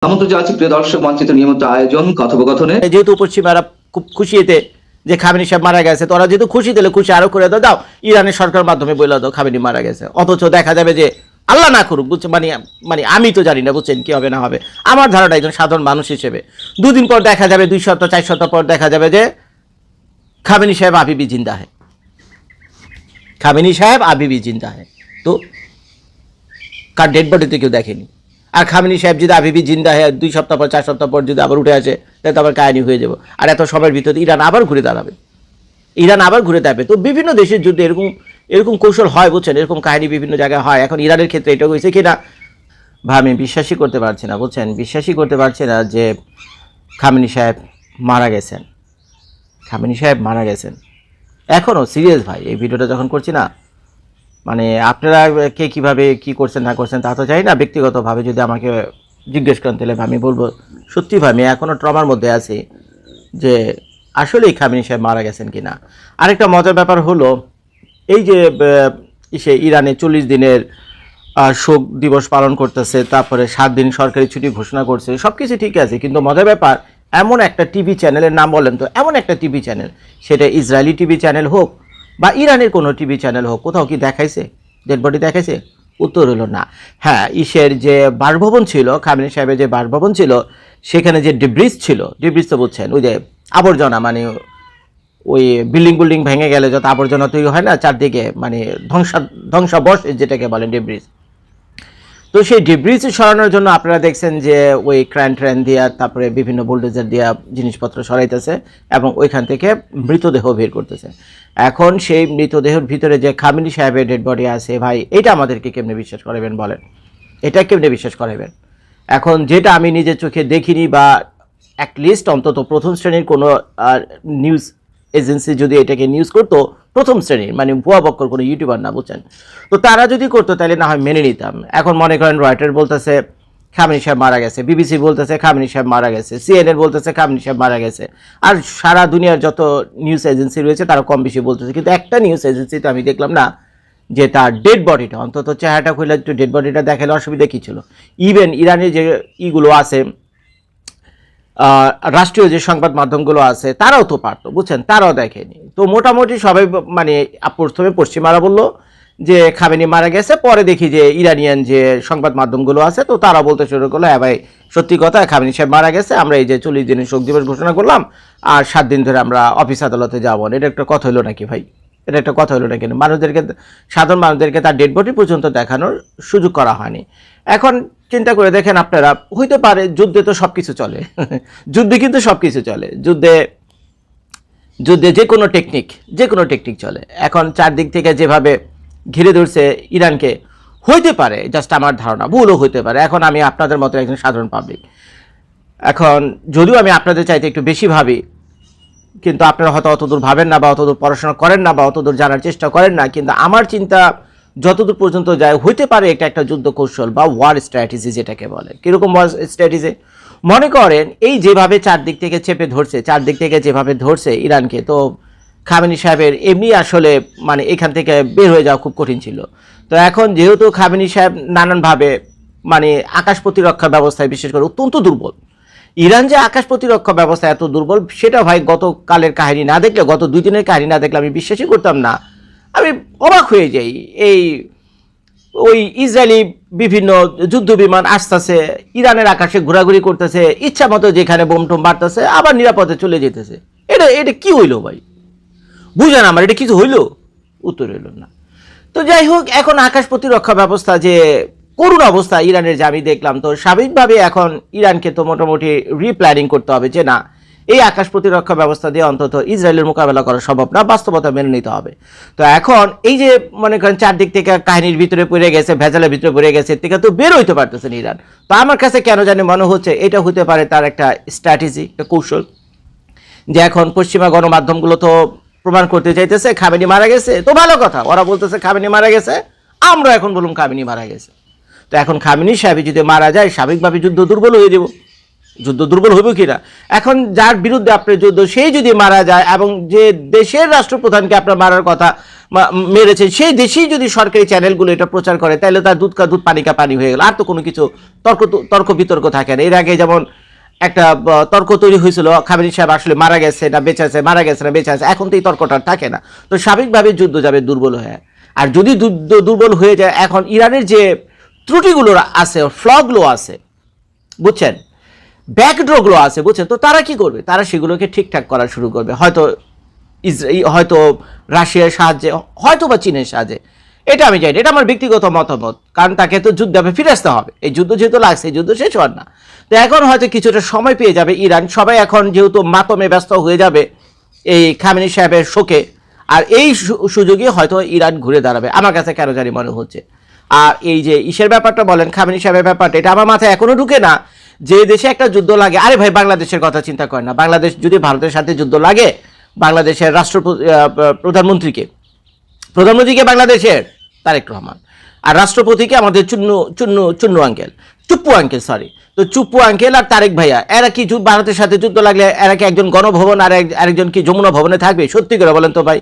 আমন্ত্রণ জানাচ্ছি প্রিয় দর্শক মঞ্চিত নিয়মিত আয়োজন কথোপকথনে। যেহেতু পশ্চিমারা খুব খুশি এতে যে খামেনি সাহেব মারা গেছে, তো ওরা যেহেতু খুশি, দিলে খুশি আরো করে দাও, ইরানের সরকার মাধ্যমে বলে দাও খামেনি মারা গেছে। অথচ দেখা যাবে যে আল্লাহ না করুক, বুঝছেন, মানে আমি তো জানি না, বুঝছেন, কি হবে না হবে। আমার ধারণা একজন সাধারণ মানুষ হিসেবে 2 দিন পর দেখা যাবে, 2 সপ্তাহ 4 সপ্তাহ পর দেখা যাবে যে খামেনি সাহেব अभी भी जिंदा है, খামেনি সাহেব अभी भी जिंदा है। তো কার ডেড বডিতে কেউ দেখেনি। আর খামেনি সাহেব যদি अभी भी जिंदा है 2 সপ্তাহ পর 4 সপ্তাহ পর যদি আবার উঠে আসে, তাহলে তো আবার কাহিনী হয়ে যাবে। আর এত সময়ের ভিতরে ইরান আবার ঘুরে দাঁড়াবে, তো বিভিন্ন দেশের যুদ্ধে এরকম কৌশল হয়, বুঝছেন, এরকম কাহিনী বিভিন্ন জায়গায় হয়। এখন ইরানের ক্ষেত্রে এটা হয়েছে কিনা ভাই আমি বিশ্বাসই করতে পারছি না, বুঝছেন, বিশ্বাসই করতে পারছি না যে খামেনি সাহেব মারা গেছেন। খামেনি সাহেব মারা গেছেন এখনও সিরিয়াস ভাই। এই ভিডিওটা যখন করছি না, মানে আপনারা কে কীভাবে কী করছেন না করছেন তা তো জানি না। ব্যক্তিগতভাবে যদি আমাকে জিজ্ঞেস করেন তাহলে আমি বলবো সত্যি ভাই আমি এখনও ট্রমার মধ্যে আছি যে আসলেই খামেনি সাহেব মারা গেছেন কিনা। আরেকটা মজার ব্যাপার হলো এই যে সে ইরানে 40 দিনের শোক দিবস পালন করতেছে, তারপরে 7 দিন সরকারি ছুটি ঘোষণা করছে, সব কিছু ঠিক আছে, কিন্তু মজার ব্যাপার এমন একটা টিভি চ্যানেলের নাম বলেন তো, এমন একটা টিভি চ্যানেল, সেটা ইসরায়েলি টিভি চ্যানেল হোক বা ইরানের কোনো টিভি চ্যানেল হোক, কোথাও কি দেখাইছে ডেড বডি দেখাইছে? উত্তর হলো না। হ্যাঁ, ইসের যে বাসভবন ছিল, খামেনি সাহেবের যে বাসভবন ছিল, সেখানে যে ডিব্রিজ ছিল, ডিব্রিজ তো বুঝছেন, ওই যে আবর্জনা, মানে ওই বিল্ডিং ভেঙে গেলে যত আবর্জনা তৈরি হয় না চারদিকে, মানে ধ্বংসাবশ যেটাকে বলেন ডিব্রিজ। তো সেই ডিব্রিজ সরানোর জন্য আপনারা দেখছেন যে ওই ট্রেন দিয়া, তারপরে বিভিন্ন বুলডোজার দিয়া জিনিসপত্র সরাইতেছে এবং ওইখান থেকে মৃতদেহ বের করতেছে। এখন সেই মৃতদেহের ভিতরে যে খামেনি সাহেবের ডেড বডি আছে, ভাই এটা আমাদেরকে কেমনে বিশ্বাস করাবেন বলেন? এটা কেমনে বিশ্বাস করাবেন? এখন যেটা আমি নিজের চোখে দেখিনি, বা অ্যাটলিস্ট অন্তত প্রথম শ্রেণীর কোনো নিউজ এজেন্সি যদি এটাকে নিউজ করতো, প্রথম শ্রেণীর মানে ভুয়া বক্কর কোনো ইউটিউবার না, বুঝছেন, তো তারা যদি করতো তাহলে না হয় মেনে নিতাম। এখন মনে করেন রয়টার বলতেছে খামেনি সাহেব মারা গেছে, বিবিসি বলতেছে খামেনি সাহেব মারা গেছে, সিএনএন বলতেছে খামেনি সাহেব মারা গেছে, আর সারা দুনিয়ার যত নিউজ এজেন্সি রয়েছে তারা কম বেশি বলতেছে, কিন্তু একটা নিউজ এজেন্সি তো আমি দেখলাম না যে তার ডেড বডিটা, অন্তত চেহারাটা খুলে একটু ডেড বডিটা দেখালে অসুবিধা কী ছিল। ইভেন ইরানের যে ইগুলো আছে, রাষ্ট্রীয় যে সংবাদ মাধ্যমগুলো আছে, তারাও তো পারতো, বুঝছেন, তারাও দেখেনি। তো মোটামুটি সবাই মানে প্রথমে পশ্চিমারা বললো যে খামেনি মারা গেছে, পরে দেখি যে ইরানিয়ান যে সংবাদ মাধ্যমগুলো আছে, তো তারা বলতে শুরু করলো হ্যাঁ ভাই সত্যি কথা, খামেনি সাহেব মারা গেছে, আমরা এই যে 40 দিনের শোক দিবস ঘোষণা করলাম আর 7 দিন ধরে আমরা অফিস আদালতে যাবো। এটা একটা কথা হলো নাকি ভাই? এটা একটা কথা হলো নাকি? মানুষদেরকে, সাধারণ মানুষদেরকে তার ডেড বডি পর্যন্ত দেখানোর সুযোগ করা হয়নি। এখন চিন্তা করে দেখেন আপনারা, হইতে পারে যুদ্ধে তো সব কিছু চলে যুদ্ধে কিন্তু সব কিছু চলে, যুদ্ধে যে কোনো টেকনিক চলে। এখন চারদিক থেকে যেভাবে ঘিরে ধরছে ইরানকে, হইতে পারে, জাস্ট আমার ধারণা, ভুলও হইতে পারে। এখন আমি আপনাদের মতো একজন সাধারণ পাবলিক, এখন যদিও আমি আপনাদের চাইতে একটু বেশি ভাবি, কিন্তু আপনারা হয়তো অতদূর ভাবেন না, বা অতদূর পড়াশোনা করেন না, বা অতদূর জানার চেষ্টা করেন না, কিন্তু আমার চিন্তা যতদূর পর্যন্ত যায়, হইতে পারে এটা একটা যুদ্ধ কৌশল বা ওয়ার স্ট্র্যাটেজি যেটাকে বলে। কীরকম ওয়ার স্ট্র্যাটেজি? মনে করেন এই যেভাবে চারদিক থেকে চেপে ধরছে, চারদিক থেকে যেভাবে ধরছে ইরানকে, তো খামেনি সাহেবের এমনি আসলে মানে এখান থেকে বের হয়ে যাওয়া খুব কঠিন ছিল। তো এখন যেহেতু খামেনি সাহেব নানানভাবে মানে আকাশ প্রতিরক্ষা ব্যবস্থায় বিশেষ করে অত্যন্ত দুর্বল, ইরান যে আকাশ প্রতিরক্ষা ব্যবস্থা এত দুর্বল, সেটা ভাই গতকালের কাহিনী না দেখলে, গত 2 দিনের কাহিনী না দেখলে আমি বিশ্বাসই করতাম না। আমি অবাক হয়ে যাই। ওই ইসরায়েলি বিভিন্ন যুদ্ধ বিমান আসতেছে, ইরানের আকাশে ঘোরাঘুরি করতেছে, ইচ্ছা মতো যেখানে বোম টোম মারতেছে, আবার নিরাপদে চলে যেতেছে। এটা কি হইলো ভাই? বুঝেন আমার, এটা কিছু হইলো? উত্তর হইল না। তো যাই হোক, এখন আকাশ প্রতিরক্ষা ব্যবস্থা যে করুণ অবস্থা ইরানের যে আমি দেখলাম, তো স্বাভাবিকভাবে এখন ইরানকে তো মোটামুটি রিপ্ল্যানিং করতে হবে যে না, এই আকাশ প্রতিরক্ষা ব্যবস্থা দিয়ে অন্তত ইসরায়েলের মোকাবেলা করা সম্ভব না, বাস্তবতা মেনে নিতে হবে। তো এখন এই যে মনে করেন চারদিক থেকে কাহিনীর ভিতরে পড়ে গেছে, ভেজালের ভিতরে পড়ে গেছে, থেকে তো বের হইতে পারতেছেন ইরান। তো আমার কাছে কেন জানি মনে হচ্ছে এটা হতে পারে তার একটা স্ট্র্যাটেজি, একটা কৌশল, যে এখন পশ্চিমা গণমাধ্যমগুলো তো প্রমাণ করতে চাইতেছে খামেনি মারা গেছে, তো ভালো কথা, ওরা বলতেছে খামেনি মারা গেছে, আমরা এখন বলুন খামেনি মারা গেছে। তো এখন খামেনি সাহেব যদি মারা যায়, স্বাভাবিকভাবে যুদ্ধ দুর্বল হয়ে যাব, যুদ্ধ দুর্বল হবে কিনা। এখন যার বিরুদ্ধে আপনার যুদ্ধ সেই যদি মারা যায় এবং যে দেশের রাষ্ট্রপ্রধানকে আপনার মারার কথা মেরেছেন সেই দেশেই যদি সরকারি চ্যানেলগুলো এটা প্রচার করে তাহলে তার দুধ কা দুধ পানি কা পানি হয়ে গেল, আর তো কোনো কিছু তর্ক বিতর্ক থাকে না। এর আগে যেমন একটা তর্ক তৈরি হয়েছিল খামেনি সাহেব আসলে মারা গেছে না বেঁচে আছে, মারা গেছে না বেঁচে আছে, এখন তো এই তর্কটা থাকে না। তো স্বাভাবিকভাবে যুদ্ধ যাবে দুর্বল হয়ে। আর যদি যুদ্ধ দুর্বল হয়ে যায়, এখন ইরানের যে ত্রুটিগুলো আছে, ফ্লগুলো আছে বুঝছেন, ব্যাকড্রগুলো আছে বুঝছেন, তো তারা কি করবে, তারা সেগুলোকে ঠিকঠাক করা শুরু করবে, হয়তো রাশিয়ার সাহায্যে, হয়তো বা চীনের সাহায্যে, এটা আমি জানি, এটা আমার ব্যক্তিগত মতামত। কারণ তাকে তো যুদ্ধে ফিরে আসতে হবে, এই যুদ্ধ যেহেতু লাগছে এই যুদ্ধ শেষ হওয়ার না। তো এখন হয়তো কিছুটা সময় পেয়ে যাবে ইরান, সবাই এখন যেহেতু মাতমে ব্যস্ত হয়ে যাবে এই খামেনি সাহেবের শোকে, আর এই সুযোগে হয়তো ইরান ঘুরে দাঁড়াবে, আমার কাছে কেন জানি মনে হচ্ছে। আর এই যে ইসের ব্যাপারটা বলেন, খামেনি সাহেবের ব্যাপারটা, এটা আমার মাথায় এখনো ঢুকে না যে দেশে একটা যুদ্ধ লাগে, আরে ভাই বাংলাদেশের কথা চিন্তা করেন না, বাংলাদেশ যদি ভারতের সাথে যুদ্ধ লাগে, বাংলাদেশের প্রধানমন্ত্রীকে বাংলাদেশের তারেক রহমান, আর রাষ্ট্রপতিকে আমাদের চুপ্পু আঙ্কেল তো চুপ্পু আঙ্কেল আর তারেক ভাইয়া, এরা কি ভারতের সাথে যুদ্ধ লাগলে এরা কি একজন গণভবন আর আরেকজন কি যমুনা ভবনে থাকবে? সত্যি করে বলেন তো ভাই,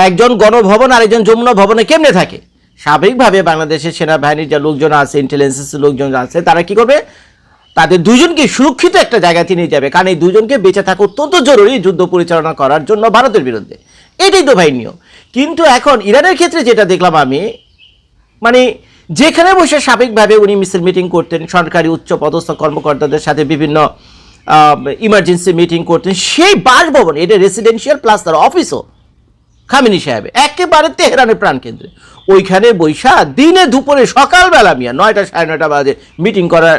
একজন গণভবন আর একজন যমুনা ভবনে কেমনে থাকে? স্বাভাবিকভাবে বাংলাদেশের সেনাবাহিনীর যে লোকজন আছে, ইন্টেলিজেন্সের লোকজন আছে, তারা কি করবে, তাদের দুজনকে সুরক্ষিত একটা জায়গাতে নিয়ে যাবে, কারণ এই দুজনকে বেঁচে থাকা অত্যন্ত জরুরি যুদ্ধ পরিচালনা করার জন্য ভারতের বিরুদ্ধে। এটাই তো ভাই নিয়ম। কিন্তু এখন ইরানের ক্ষেত্রে যেটা দেখলাম আমি, মানে যেখানে বসে স্বাভাবিকভাবে উনি মিছিল মিটিং করতেন, সরকারি উচ্চ পদস্থ কর্মকর্তাদের সাথে বিভিন্ন ইমার্জেন্সি মিটিং করতেন, সেই বাসভবন, এটা রেসিডেন্সিয়াল প্লাস তার অফিসও খামেনি সাহেব একেবারে তেহরানের প্রাণকেন্দ্রে, ওইখানে বৈশা দিনে দুপুরে সকালবেলা মিয়া 9টা 9:30 বাজে মিটিং করার,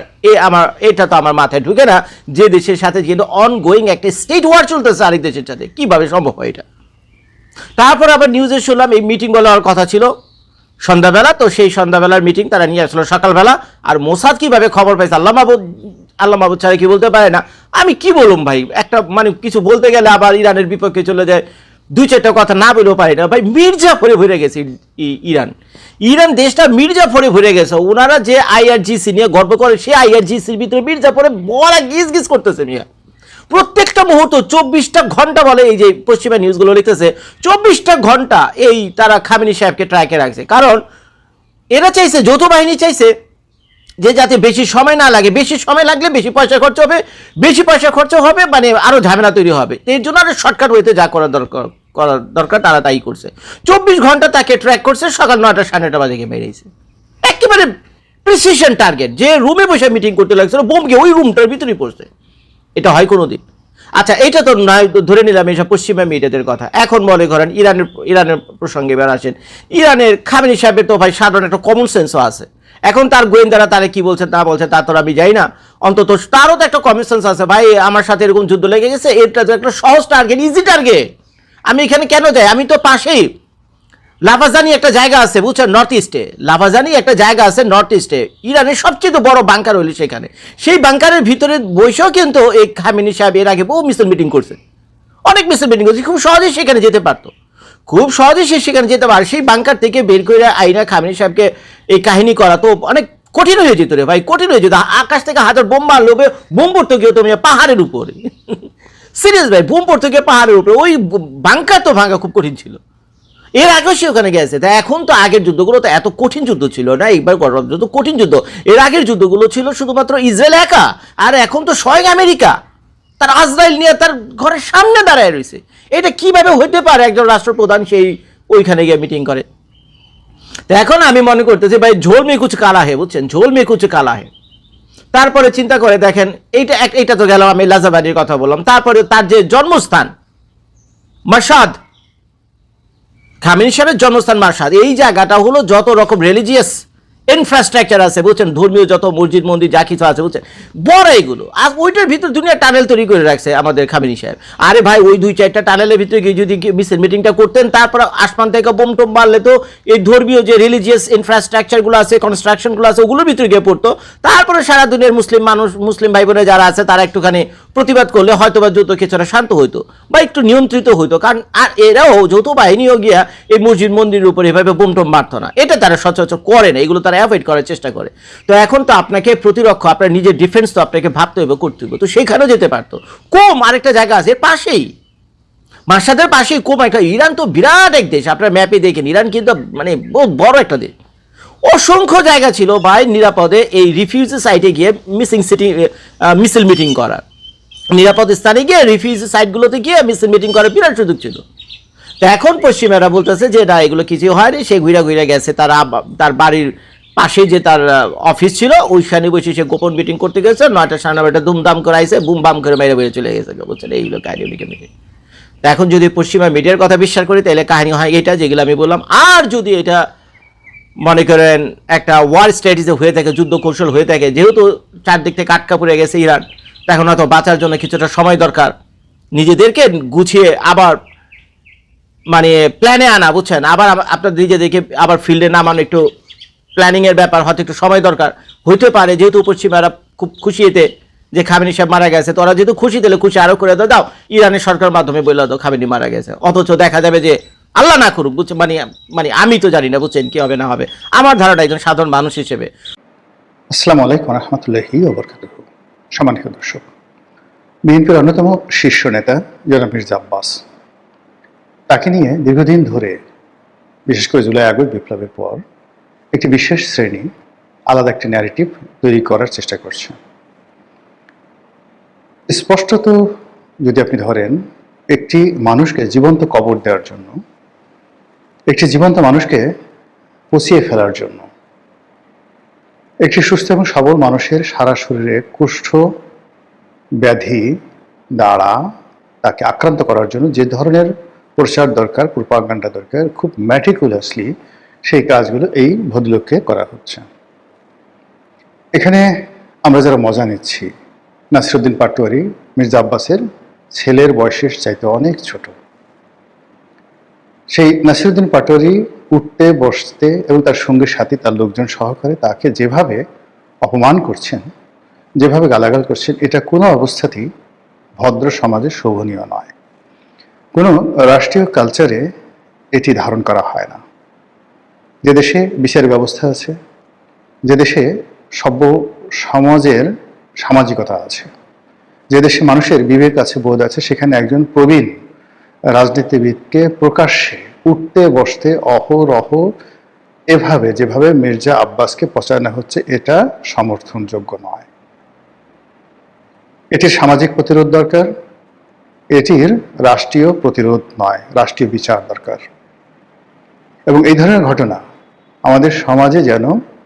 এটা তো আমার মাথায় ঢুকে না, যে দেশের সাথে কিন্তু অনগোয়িং একটা স্টেট ওয়ার চলতেছে আরেক দেশের সাথে, কিভাবে সম্ভব হয় এটা? তারপর আবার নিউজে শুনলাম এই মিটিং বলার কথা ছিল সন্ধ্যাবেলা, তো সেই সন্ধ্যাবেলার মিটিং তারা নিয়ে আসলো সকালবেলা। আর মোসাদ কিভাবে খবর পাইছে আল্লাহ মাহবুদ ছাড়া কি বলতে পারে না। আমি কি বলুম ভাই, একটা মানে কিছু বলতে গেলে আবার ইরানের বিপক্ষে চলে যায়, 2-4টা কথা না বলেও পারি না ভাই। মির্জাফরে ভরে গেছে ইরান দেশটা মির্জাফরে ভরে গেছে। ওনারা যে IRGC নিয়ে গর্ব করে, সেই IRGCর ভিতরে মির্জাফরে বড় গিজ করতেছে মিয়া, প্রত্যেকটা মুহূর্ত 24টা ঘন্টা বলে, এই যে পশ্চিমা নিউজগুলো লিখতেছে 24টা ঘন্টা এই তারা খামেনি সাহেবকে ট্র্যাকে রাখছে। কারণ এরা চাইছে, যৌথ বাহিনী চাইছে যে যাতে বেশি সময় না লাগে, বেশি সময় লাগলে বেশি পয়সা খরচ হবে, মানে আরো ঝামেলা তৈরি হবে। এর জন্য আরো শর্টকাট ওয়েতে যা করার দরকার তারা তাই করছে। 24 ঘন্টা তাকে ট্র্যাক করছে, সকাল 9টা 9:30 বাজে গিয়ে বেরিয়েছে। একেবারে প্রিসিশন টার্গেট, যে রুমে বসে মিটিং করতে লাগছিল বোম গিয়ে ওই রুমটার ভিতরেই পড়ছে। এটা হয় কোনোদিন? আচ্ছা, এটা তো নয়, ধরে নিলাম এইসব পশ্চিমা মিডিয়াদের কথা। এখন মনে করেন ইরানের প্রসঙ্গে এবার আসেন। ইরানের খামেনি সাহেবের তো ভাই সাধারণ একটা কমন সেন্সও আছে। এখন তার গোয়েন্দারা তারা কি বলছে না বলছে তা তো আমি যাই না, অন্তত তারও তো একটা কমন সেন্স আছে ভাই, আমার সাথে এরকম যুদ্ধ লেগে গেছে, এটা তো একটা সহজ টার্গেট, ইজি টার্গেট, আমি এখানে কেন যাই, আমি তো পাশেই লাভাজানি একটা জায়গা আছে বুঝছেন, নর্থ ইস্টে লাভাজানি একটা জায়গা আছে নর্থ ইস্টে, ইরানের সবচেয়ে বড় বাংকার হইল সেখানে। সেই বাংকারের ভিতরে বসেও কিন্তু এই খামেনি সাহেব এর আগে বহু মিছিল মিটিং করছে, অনেক মিছিল মিটিং করছে, খুব সহজেই সেখানে যেতে পারতো, খুব সহজেই সে সেখানে যেতে পারে। সেই বাংকার থেকে বের করে আইনা খামেনি সাহেবকে এই কাহিনী করা তো অনেক কঠিন হয়ে যেত রে ভাই, কঠিন হয়ে যেত। আকাশ থেকে হাজার বোম মারলো, বোম পড়তে গিয়ে তুমি পাহাড়ের উপরে, সিরিয়াস ভাই, বোম পড়তে গিয়ে পাহাড়ের উপরে, ওই বাংকার তো ভাঙা খুব কঠিন ছিল। এর আগেও সে ওখানে গেছে। তা এখন তো আগের যুদ্ধগুলো তো এত কঠিন যুদ্ধ ছিল না, একবার গরম যুদ্ধ কঠিন যুদ্ধ, এর আগের যুদ্ধগুলো ছিল শুধুমাত্র ইসরায়েল একা, আর এখন তো স্বয়ং আমেরিকা তার আজরাইল নিয়ে তার ঘরের সামনে দাঁড়ায় রয়েছে। এটা কিভাবে হইতে পারে একজন রাষ্ট্রপ্রধান সেই ওইখানে গিয়ে মিটিং করে? তো এখন আমি মনে করতেছি ভাই ঝোল মে কুছ কালা হে, বুঝছেন, ঝোল মে কুছ কালা হে। তারপরে চিন্তা করে দেখেন, এইটা তো গেল, আমি লাজাবাড়ির কথা বললাম। তারপরে তার যে জন্মস্থান মাশহাদ, খামেনি সাহেবের জন্মস্থান মাশহাদ, এই জায়গাটা হলো যত রকম রিলিজিয়াস ইনফ্রাস্ট্রাকচার আছে বুঝছেন, ধর্মীয় যত মসজিদ মন্দির যা কিছু আছে বুঝছেন, বড় এইগুলো, আর ওইটার ভিতর দুনিয়া টানেল তৈরি করে রাখছে আমাদের খামেনি সাহেব। আরে ভাই ওই 2-4টা টানেলের ভিতরে গিয়ে যদি মিটিংটা করতেন, তারপর আসমান থেকে বোম টোম মারলে তো এই ধর্মীয় যে রিলিজিয়াস ইনফ্রাস্ট্রাকচারগুলো আছে, কনস্ট্রাকশনগুলো আছে, ওগুলোর ভিতরে গিয়ে পড়তো। তারপরে সারা দুনিয়ার মুসলিম ভাই বোনে যারা আছে তারা একটুখানি প্রতিবাদ করলে হয়তো বা যুদ্ধ কিছুটা শান্ত হইতো বা একটু নিয়ন্ত্রিত হইতো, কারণ আর এরাও যৌথ বাহিনীও গিয়া এই মসজিদ মন্দিরের উপর এভাবে বোমটোম মারতো না, এটা তারা সচরাচর করে না, এগুলো তারা অ্যাভয়েড করার চেষ্টা করে। তো এখন তো আপনাকে প্রতিরক্ষা, আপনার নিজের ডিফেন্স তো আপনাকে ভাবতে হবে, করতে হবে, তো সেইখানেও যেতে পারতো। কোম আরেকটা জায়গা আছে এর পাশেই, মার্শাদের পাশেই কোম একটা। ইরান তো বিরাট এক দেশ, আপনার ম্যাপে দেখেন, ইরান কিন্তু মানে বহুত বড় একটা দেশ। অসংখ্য জায়গা ছিল ভাই নিরাপদে এই রিফিউজি সাইটে গিয়ে মিছিল মিটিং করার, নিরাপদ স্থানে গিয়ে রিফিউজি সাইটগুলোতে গিয়ে মিছিল মিটিং করার বিরাট সুযোগ ছিল। তো এখন পশ্চিমেরা বলতেছে যে না, এগুলো কিছু হয়নি, সে ঘুরে ঘুরে গেছে, তার বাড়ির পাশে যে তার অফিস ছিল ওইখানে বসে সে গোপন মিটিং করতে গেছে, 9টা 9:30 দুমদাম করে আইসে, বুম বাম করে মেরে বেড়ে চলে গেছে, বলছেন এইগুলো কাহিনী মিটিং। এখন যদি পশ্চিমা মিডিয়ার কথা বিশ্বাস করি তাহলে কাহিনী হয় এটা যেগুলো আমি বললাম। আর যদি এটা মনে করেন একটা ওয়ার স্ট্র্যাটেজি হয়ে থাকে, যুদ্ধ কৌশল হয়ে থাকে, যেহেতু চারদিক থেকে আটকা পড়ে গেছে ইরান, এখন হয়তো বাঁচার জন্য কিছুটা সময় দরকার, নিজেদেরকে গুছিয়ে আবার মানে প্ল্যানে আনা, বুঝছেন, আবার আপনার নিজেদেরকে আবার ফিল্ডে নামানো, একটু প্ল্যানিংয়ের ব্যাপার, হয়তো একটু সময় দরকার হইতে পারে। যেহেতু পশ্চিমারা খুব খুশি এতে যে খামেনি সাহেব মারা গেছে, তো ওরা যেহেতু খুশি, দিলে খুশি আরো করে দাও, ইরানের সরকার মাধ্যমে বলে দাও খামেনি মারা গেছে, অথচ দেখা যাবে যে আল্লাহ না করুক, বুঝছেন, মানে আমি তো জানি না, বুঝছেন, কি হবে না হবে। আমার ধারণা একজন সাধারণ মানুষ হিসেবে। আসসালামু আলাইকুম রহমতুল্লাহি ওয়া বারাকাতুহু। সম্মানিত দর্শক, বিএনপির অন্যতম শীর্ষ নেতা জনাব মির্জা আব্বাস, তাকে নিয়ে দীর্ঘদিন ধরে, বিশেষ করে জুলাই আগস্ট বিপ্লবের পর, একটি বিশেষ শ্রেণী আলাদা একটি ন্যারেটিভ তৈরি করার চেষ্টা করছে। স্পষ্টত যদি আপনি ধরেন, একটি মানুষকে জীবন্ত কবর দেওয়ার জন্য, একটি জীবন্ত মানুষকে পচিয়ে ফেলার জন্য, একটি সুস্থ এবং সবল মানুষের সারা শরীরে কুষ্ঠ ব্যাধি দ্বারা তাকে আক্রান্ত করার জন্য যে ধরনের প্রচার দরকার, প্রোপাগান্ডা দরকার, খুব ম্যাটিকুলাসলি সেই কাজগুলো এই ভদ্রলোককে করা হচ্ছে। এখানে আমরা যারা মজা নিচ্ছি, নাসিরউদ্দিন পাটোয়ারি মির্জা আব্বাসের ছেলের বয়সের চাইতে অনেক ছোট। সেই নাসিরউদ্দিন পাটোয়ারি উঠতে বসতে এবং তার সঙ্গে সাথী, তার লোকজন সহকারে তাকে যেভাবে অপমান করছেন, যেভাবে গালাগাল করছেন, এটা কোনো অবস্থাতেই ভদ্র সমাজে শোভনীয় নয়। কোনো রাষ্ট্রীয় কালচারে এটি ধারণ করা হয় না। যে দেশে বিচার ব্যবস্থা আছে, যে দেশে সভ্য সমাজের সামাজিকতা আছে, যে দেশে মানুষের বিবেক আছে, বোধ আছে, সেখানে একজন প্রবীণ রাজনীতিবিদকে প্রকাশ্যে উঠতে বসতে অহরহ এভাবে যেভাবে মির্জা আব্বাসকে পচানো হচ্ছে, এটা সমর্থনযোগ্য নয়। এটির সামাজিক প্রতিরোধ দরকার, এটির রাষ্ট্রীয় প্রতিরোধ নয়, রাষ্ট্রীয় বিচার দরকার। এবং এই ধরনের ঘটনা আমাদের সমাজে যেন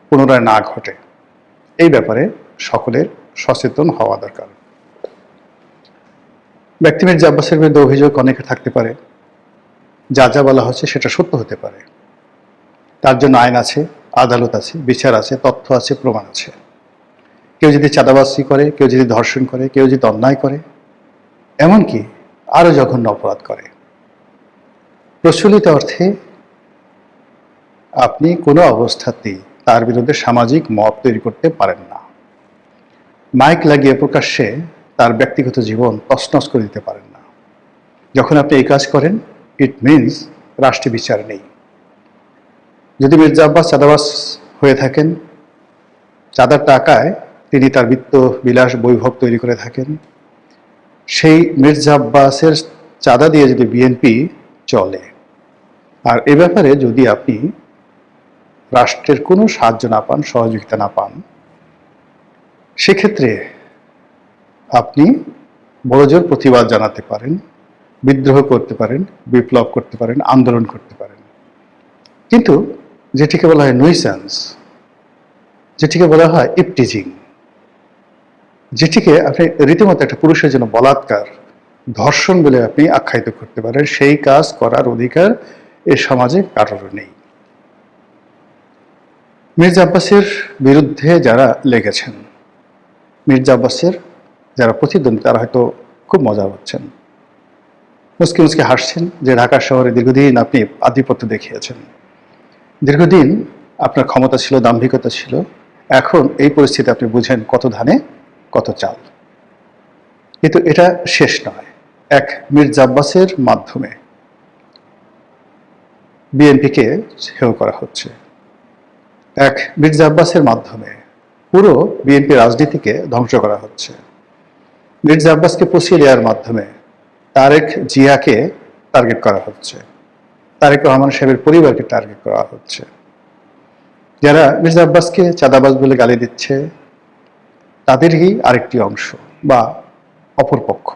পুনরায় না ঘটে, এই ব্যাপারে সকলের সচেতন হওয়া দরকার। ব্যক্তি মির্জা আব্বাসের বিরুদ্ধে অভিযোগ অনেকে থাকতে পারে, যা যা বলা হচ্ছে সেটা সত্য হতে পারে, তার জন্য আইন আছে, আদালত আছে, বিচার আছে, তথ্য আছে, প্রমাণ আছে। কেউ যদি চাঁদাবাজি করে, কেউ যদি ধর্ষণ করে, কেউ যদি অন্যায় করে, এমনকি আরো জঘন্য অপরাধ করে, প্রচলিত অর্থে আপনি কোনো অবস্থাতেই তার বিরুদ্ধে সামাজিক মত তৈরি করতে পারেন না। মাইক লাগিয়ে প্রকাশ্যে তার ব্যক্তিগত জীবন তছনছ করে দিতে পারেন না। যখন আপনি এই কাজ করেন, ইট মিনস রাষ্ট্রীয় বিচার নেই। যদি মির্জা আব্বাস চাঁদাবাজ হয়ে থাকেন, চাঁদার টাকায় তিনি তার বিত্ত বিলাস বৈভব তৈরি করে থাকেন, সেই মির্জা আব্বাসের চাঁদা দিয়ে যদি বিএনপি চলে, আর এ ব্যাপারে যদি আপনি রাষ্ট্রের কোনো সাহায্য না পান, সহযোগিতা না পান, সেক্ষেত্রে আপনি বড়জোর প্রতিবাদ জানাতে পারেন, বিদ্রোহ করতে পারেন, বিপ্লব করতে পারেন, আন্দোলন করতে পারেন। কিন্তু যেটিকে বলা হয় নুইসেন্স, যেটিকে বলা হয় ইপটিজিং, যেটিকে আপনি রীতিমতো একটা পুরুষের জন্য বলাৎকার, ধর্ষণ বলে আপনি আখ্যায়িত করতে পারেন, সেই কাজ করার অধিকার এ সমাজে কারোর নেই। মির্জা আব্বাসের বিরুদ্ধে যারা লেগেছেন, মির্জা আব্বাসের যারা প্রতিদ্বন্দ্বী, তারা হয়তো খুব মজা পাচ্ছেন, মুসকে মুসকে হাসছেন যে ঢাকা শহরে দীর্ঘদিন আপনি আধিপত্য দেখিয়েছেন, দীর্ঘদিন আপনার ক্ষমতা ছিল, দাম্ভিকতা ছিল, এখন এই পরিস্থিতি আপনি বুঝেন কত ধানে কত চাল। কিন্তু এটা শেষ নয়। এক মির্জা আব্বাসের মাধ্যমে বিএনপিকে হেয় করা হচ্ছে, এক মির্জা আব্বাসের মাধ্যমে পুরো বিএনপি রাজনীতিকে ধ্বংস করা হচ্ছে। মির্জা আব্বাসকে পুষিয়ে দেওয়ার মাধ্যমে তারেক জিয়াকে টার্গেট করা হচ্ছে, তারেক রহমান সাহেবের পরিবারকে টার্গেট করা হচ্ছে। যারা মির্জা আব্বাসকে চাঁদাবাজ বলে গালি দিচ্ছে তাদেরই আরেকটি অংশ বা অপরপক্ষ।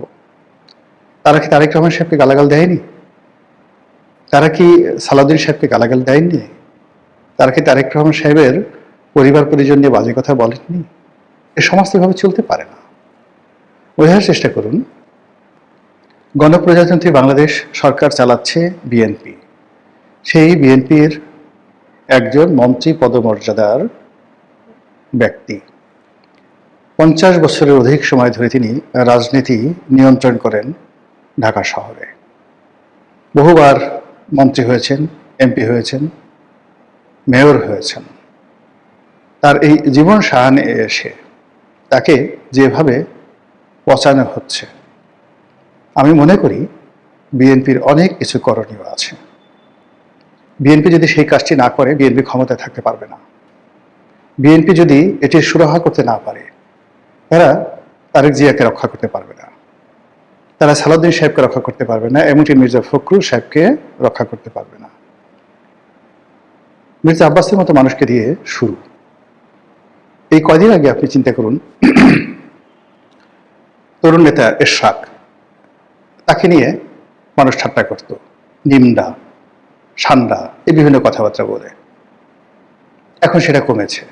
তারা কি তারেক রহমান সাহেবকে গালাগাল দেয়নি? তারা কি সালাউদ্দিন সাহেবকে গালাগাল দেয়নি? তারা কি তারেক রহমান সাহেবের পরিবার পরিজন নিয়ে বাজে কথা বলেননি? এ সমাজ এভাবে চলতে পারে না। বোঝার চেষ্টা করুন, গণপ্রজাতন্ত্রী বাংলাদেশ সরকার চালাচ্ছে বিএনপি। সেই বিএনপির একজন মন্ত্রী পদমর্যাদার ব্যক্তি 50 বছরের অধিক সময় ধরে তিনি রাজনীতি নিয়ন্ত্রণ করেন ঢাকা শহরে। বহুবার মন্ত্রী হয়েছেন, এমপি হয়েছেন, মেয়র হয়েছেন। তার এই জীবন সায়ানে এসে তাকে যেভাবে পচানো হচ্ছে, আমি মনে করি বিএনপির অনেক কিছু করণীয় আছে। বিএনপি যদি সেই কাজটি না করে, বিএনপি ক্ষমতায় থাকতে পারবে না। বিএনপি যদি এটির সুরাহা করতে না পারে, তারা তারেক জিয়াকে রক্ষা করতে পারবে না, তারা সালাউদ্দিন সাহেবকে রক্ষা করতে পারবে না, এমনকি মির্জা ফখরুল সাহেবকে রক্ষা করতে পারবে না। মির্জা আব্বাসের মতো মানুষকে দিয়ে শুরু। এই কয়দিন আগে আপনি চিন্তা করুন, তরুণ নেতা এরশাদ, তাকে নিয়ে মানুষ ঠাট্টা করত, নিন্দা সান্ডা এই বিভিন্ন কথাবার্তা বলে। এখন সেটা কমেছে,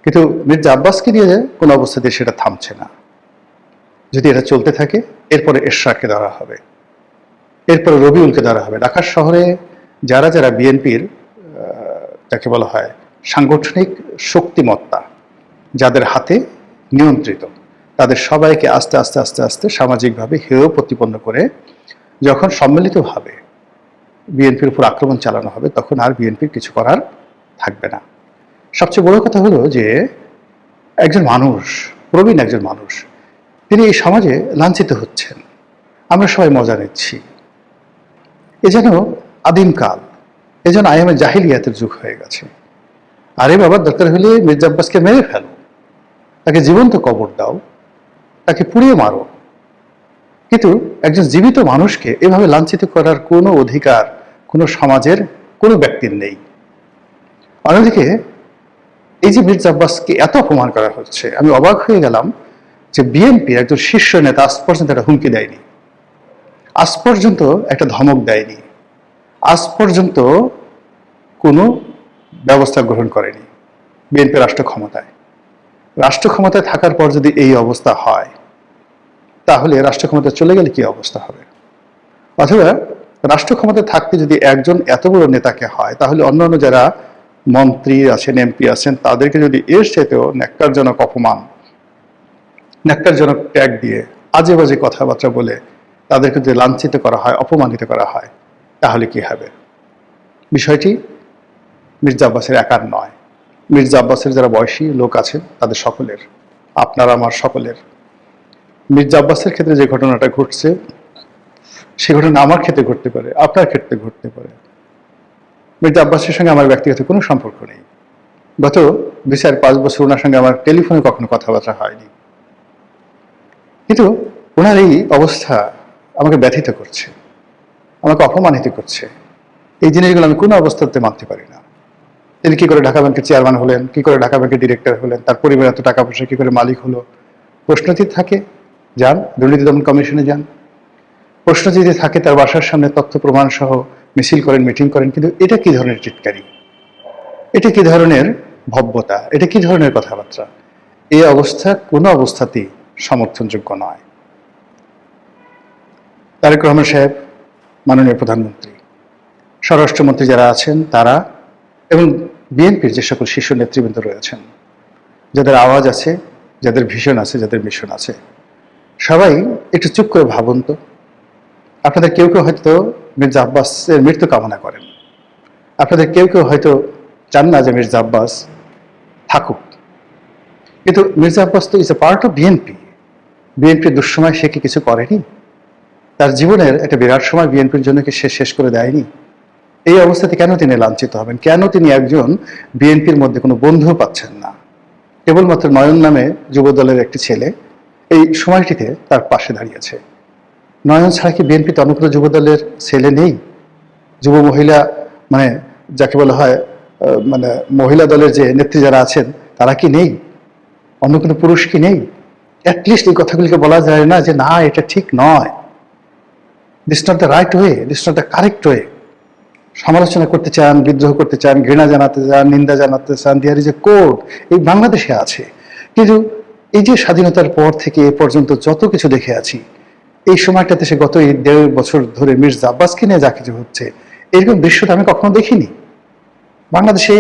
কিন্তু মির্জা আব্বাসকে নিয়ে কোনো অবস্থাতে সেটা থামছে না। যদি এটা চলতে থাকে, এরপরে এরশাদকে ধরা হবে, এরপরে রবিউলকে ধরা হবে। ঢাকা শহরে যারা যারা বিএনপির যাকে বলা হয় সাংগঠনিক শক্তিমত্তা, যাদের হাতে নিয়ন্ত্রিত, তাদের সবাইকে আস্তে আস্তে আস্তে আস্তে সামাজিকভাবে হেয় প্রতিপন্ন করে যখন সম্মিলিতভাবে বিএনপির উপর আক্রমণ চালানো হবে, তখন আর বিএনপির কিছু করার থাকবে না। সবচেয়ে বড় কথা হলো যে একজন মানুষ, প্রবীণ একজন মানুষ, তিনি এই সমাজে লাঞ্ছিত হচ্ছেন, আমরা সবাই মজা নিচ্ছি। এ যেন আদিমকাল, এ যেন আইএমএ জাহিলিয়াতের যুগ হয়ে গেছে। আরে বাবা, দরকার হলে মির্জা আব্বাসকে মেরে ফেলো, তাকে জীবন্ত কবর দাও, তাকে পুড়িয়ে মারো, কিন্তু একজন জীবিত মানুষকে এভাবে লাঞ্ছিত করার কোনো অধিকার কোনো সমাজের কোনো ব্যক্তির নেই। অন্যদিকে এই যে মির্জা আব্বাসকে এত অপমান করা হচ্ছে, আমি অবাক হয়ে গেলাম যে বিএনপি একজন শীর্ষ নেতা আজ পর্যন্ত একটা হুমকি দেয়নি, আজ পর্যন্ত একটা ধমক দেয়নি, আজ পর্যন্ত কোনো ব্যবস্থা গ্রহণ করেনি। বিএনপি রাষ্ট্র ক্ষমতায় থাকার পর যদি এই অবস্থা হয়, তাহলে রাষ্ট্র ক্ষমতায় চলে গেলে কি অবস্থা হবে? অথবা রাষ্ট্র ক্ষমতায় থাকতে যদি একজন এত বড় নেতাকে হয়, তাহলে অন্যান্য যারা মন্ত্রী আছেন, এমপি আছেন, তাদেরকে যদি এর সাথেও ন্যাক্কারজনক অপমান, ন্যাক্কারজনক ট্যাগ দিয়ে আজে বাজে কথাবার্তা বলে তাদেরকে যদি লাঞ্ছিত করা হয়, অপমানিত করা হয়, তাহলে কি হবে? বিষয়টি মির্জা আব্বাসের একার নয়, মির্জা আব্বাসের যারা বয়সী লোক আছেন তাদের সকলের, আপনার আমার সকলের। মির্জা আব্বাসের ক্ষেত্রে যে ঘটনাটা ঘটছে, সে ঘটনা আমার ক্ষেত্রে ঘটতে পারে, আপনার ক্ষেত্রে ঘটতে পারে। মির্জা আব্বাসের সঙ্গে আমার ব্যক্তিগত কোনো সম্পর্ক নেই। গত 2-5 বছর ওনার সঙ্গে আমার টেলিফোনে কখনো কথাবার্তা হয়নি, কিন্তু ওনার এই অবস্থা আমাকে ব্যথিত করছে, আমাকে অপমানিত করছে। এই জিনিসগুলো আমি কোনো অবস্থাতে মানতে পারি না। তিনি কি করে ঢাকা ব্যাংকের চেয়ারম্যান হলেন, কি করে ঢাকা ব্যাংকের ডিরেক্টর হলেন, তার পরিবার এত টাকা পয়সা কি করে মালিক হলো? প্রশ্ন যদি থাকে, যান দুর্নীতি দমন কমিশনে যান। প্রশ্ন যদি থাকে, তার বাসার সামনে তথ্য প্রমাণ সহ মিছিল করেন, মিটিং করেন। কিন্তু এটা কি ধরনের চিৎকারি, এটা কি ধরনের ভব্যতা, এটা কি ধরনের কথাবার্তা? এই অবস্থা কোনো অবস্থাতেই সমর্থনযোগ্য নয়। তারেক রহমান সাহেব, মাননীয় প্রধানমন্ত্রী, স্বরাষ্ট্রমন্ত্রী যারা আছেন তারা, এবং বিএনপির যে সকল শীর্ষ নেতৃবৃন্দ রয়েছেন, যাদের আওয়াজ আছে, যাদের ভিশন আছে, যাদের মিশন আছে, সবাই একটু চুপ করে ভাবুন তো। আপনাদের কেউ কেউ হয়তো মির্জা আব্বাসের মৃত্যু কামনা করেন, আপনাদের কেউ কেউ হয়তো চান না যে মির্জা আব্বাস থাকুক, কিন্তু মির্জা আব্বাস তো is a part of BNP. বিএনপির দুঃসময় সে কি কিছু করেনি? তার জীবনের একটা বিরাট সময় বিএনপির জন্য কি সে শেষ করে দেয়নি? এই অবস্থাতে কেন তিনি লাঞ্ছিত হবেন? কেন তিনি একজন বিএনপির মধ্যে কোনো বন্ধু পাচ্ছেন না? কেবলমাত্র নয়ন নামে যুবদলের একটি ছেলে এই সময়টিতে তার পাশে দাঁড়িয়েছে। নয়ন ছাড়া কি বিএনপিতে অন্য কোনো যুবদলের ছেলে নেই? যুব মহিলা মানে যাকে বলা হয় মানে মহিলা দলের যে নেত্রী যারা আছেন তারা কি নেই? অন্য কোনো পুরুষ কি নেই? অ্যাটলিস্ট এই কথাগুলিকে বলা যায় না যে না এটা ঠিক নয়, this not the right way, this not the correct way. সমালোচনা করতে চান, বিদ্রোহ করতে চান, ঘৃণা জানাতে চান, নিন্দা জানাতে চান, দেয়ার ইজ এ কোড, এই বাংলাদেশে আছে। কিন্তু এই যে স্বাধীনতার পর থেকে এ পর্যন্ত যত কিছু দেখে আছি, এই সময়টাতে সে গত এই 1.5 বছর ধরে মির্জা আব্বাসকে নিয়ে যা কিছু হচ্ছে, এরকম দৃশ্যটা আমি কখনো দেখিনি। বাংলাদেশে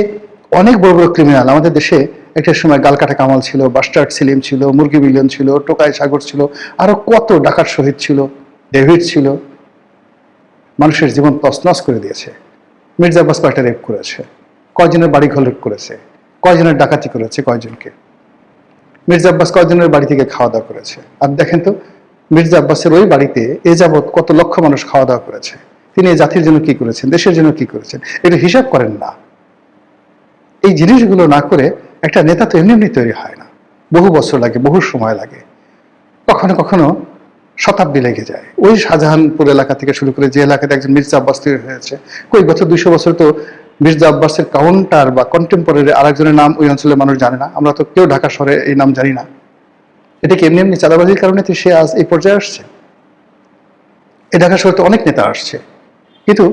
অনেক বড় বড় ক্রিমিনাল, আমাদের দেশে একটা সময় গালকাটা কামাল ছিল, বাস্টার্ড সেলিম ছিল, মুরগি মিলন ছিল, টোকাই সাগর ছিল, আরো কত ডাকাত শহীদ ছিল, ডেভিড ছিল, মানুষের জীবন তছনছ করে দিয়েছে। মির্জা আব্বাস কয়টা রেপ করেছে, কয়জনের বাড়ি ঘর লুট করেছে, কয়জনের ডাকাতি করেছে, কয়জনকে? মির্জা আব্বাস কয়জনের বাড়ি থেকে খাওয়া দাওয়া করেছে? আর দেখেন তো মির্জা আব্বাসের ওই বাড়িতে এ যাবৎ কত লক্ষ মানুষ খাওয়া দাওয়া করেছে, তিনি এই জাতির জন্য কি করেছেন, দেশের জন্য কি করেছেন, এটা হিসাব করেন না। এই জিনিসগুলো না করে একটা নেতা তো এমনি এমনি তৈরি হয় না, বহু বছর লাগে, বহু সময় লাগে, কখনো কখনো শতাব্দী লেগে যায়। ওই শাহজাহানপুর এলাকা থেকে শুরু করে যে এলাকাতে একজন মির্জা আব্বাস তৈরি হয়েছে, কই গত 200 বছর তো মির্জা আব্বাসের কাউন্টার বা কন্টেম্পোরারি আরেকজনের নাম ওই অঞ্চলের মানুষ জানে না, আমরা তো কেউ ঢাকা শহরে এই নাম জানি না। এটা কি এমনি এমনি চাঁদাবাজির কারণে তো সে আজ এই পর্যায়ে আসছে? এই ঢাকা শহরে তো অনেক নেতা আসছে, কিন্তু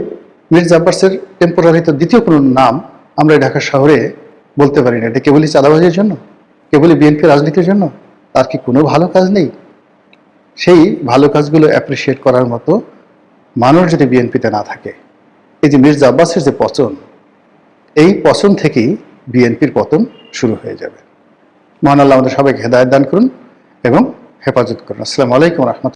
মির্জা আব্বাসের টেম্পোরারি তো দ্বিতীয় কোনো নাম আমরা ঢাকা শহরে বলতে পারি না। এটা কেবলই চাঁদাবাজির জন্য, কেবলই বিএনপি রাজনীতির জন্য? তার কি কোনো ভালো কাজ নেই? সেই ভালো কাজগুলো অ্যাপ্রিসিয়েট করার মতো মানুষ যদি বিএনপিতে না থাকে, এই যে মির্জা আব্বাসের যে পতন, এই পতন থেকেই বিএনপির পতন শুরু হয়ে যাবে। মহান আল্লাহ আমাদের সবাইকে হেদায়েত দান করুন এবং হেফাজত করুন। আসসালামু আলাইকুম ওয়া রাহমাতুল্লাহ।